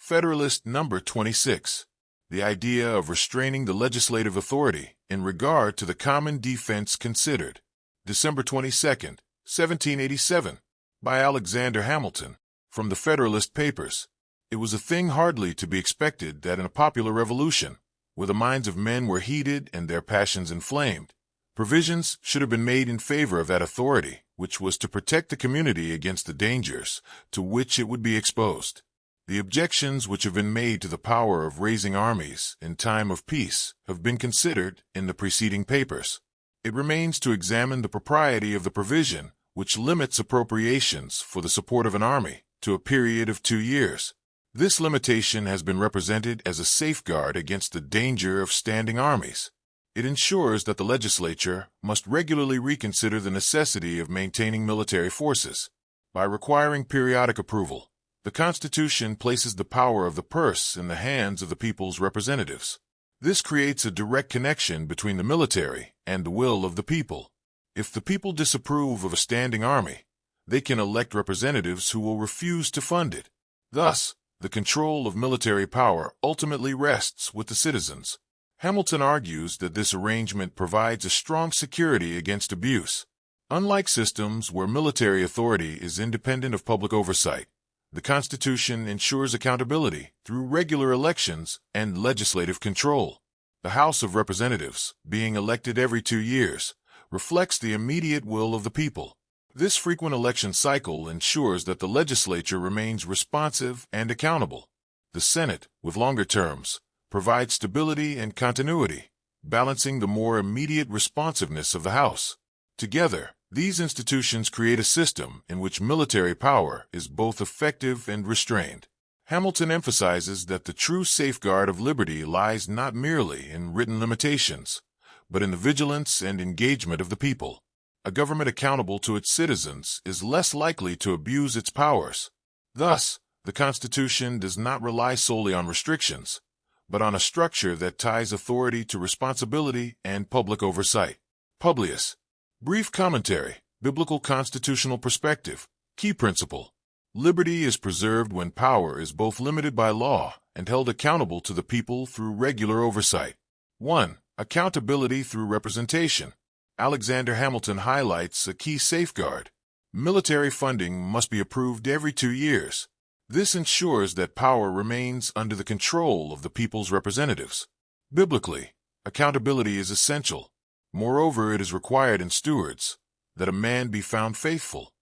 Federalist number 26. The idea of restraining the legislative authority in regard to the common defense considered. December 22, 1787. By Alexander Hamilton. From the Federalist Papers. It was a thing hardly to be expected that in a popular revolution, where the minds of men were heated and their passions inflamed, provisions should have been made in favor of that authority, which was to protect the community against the dangers to which it would be exposed. The objections which have been made to the power of raising armies in time of peace have been considered in the preceding papers. It remains to examine the propriety of the provision which limits appropriations for the support of an army to a period of 2 years. This limitation has been represented as a safeguard against the danger of standing armies. It ensures that the legislature must regularly reconsider the necessity of maintaining military forces. By requiring periodic approval, the Constitution places the power of the purse in the hands of the people's representatives. This creates a direct connection between the military and the will of the people. If the people disapprove of a standing army, they can elect representatives who will refuse to fund it. Thus, the control of military power ultimately rests with the citizens. Hamilton argues that this arrangement provides a strong security against abuse. Unlike systems where military authority is independent of public oversight, the Constitution ensures accountability through regular elections and legislative control. The House of Representatives, being elected every 2 years, reflects the immediate will of the people. This frequent election cycle ensures that the legislature remains responsive and accountable. The Senate, with longer terms, provides stability and continuity, balancing the more immediate responsiveness of the House. Together, these institutions create a system in which military power is both effective and restrained. Hamilton emphasizes that the true safeguard of liberty lies not merely in written limitations, but in the vigilance and engagement of the people. A government accountable to its citizens is less likely to abuse its powers. Thus, the Constitution does not rely solely on restrictions, but on a structure that ties authority to responsibility and public oversight. Publius. Brief commentary. Biblical constitutional perspective. Key principle. Liberty is preserved when power is both limited by law and held accountable to the people through regular oversight. 1. Accountability through representation. Alexander Hamilton highlights a key safeguard. Military funding must be approved every 2 years. This ensures that power remains under the control of the people's representatives. Biblically, accountability is essential. Moreover, it is required in stewards that a man be found faithful.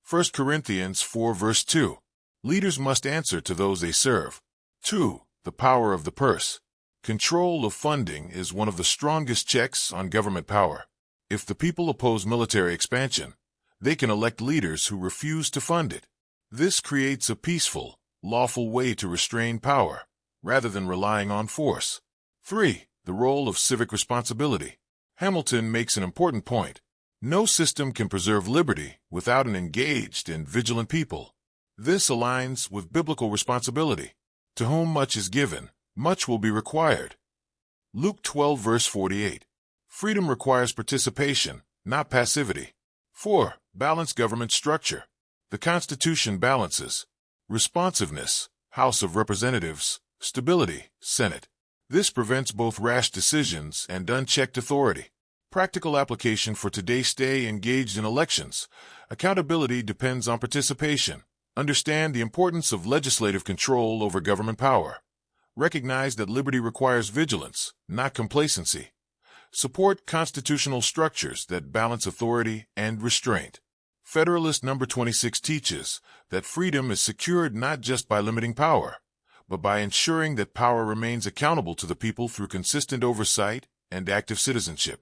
1 Corinthians 4 verse 2. Leaders must answer to those they serve. 2. The power of the purse. Control of funding is one of the strongest checks on government power. If the people oppose military expansion, they can elect leaders who refuse to fund it. This creates a peaceful, lawful way to restrain power, rather than relying on force. 3. The role of civic responsibility. Hamilton makes an important point. No system can preserve liberty without an engaged and vigilant people. This aligns with biblical responsibility. To whom much is given, much will be required. Luke 12 verse 48. Freedom requires participation, not passivity. 4. Balanced government structure. The Constitution balances responsiveness, House of Representatives, stability, Senate. This prevents both rash decisions and unchecked authority. Practical application for today: stay engaged in elections. Accountability depends on participation. Understand the importance of legislative control over government power. Recognize that liberty requires vigilance, not complacency. Support constitutional structures that balance authority and restraint. Federalist number 26 teaches that freedom is secured not just by limiting power, but by ensuring that power remains accountable to the people through consistent oversight and active citizenship.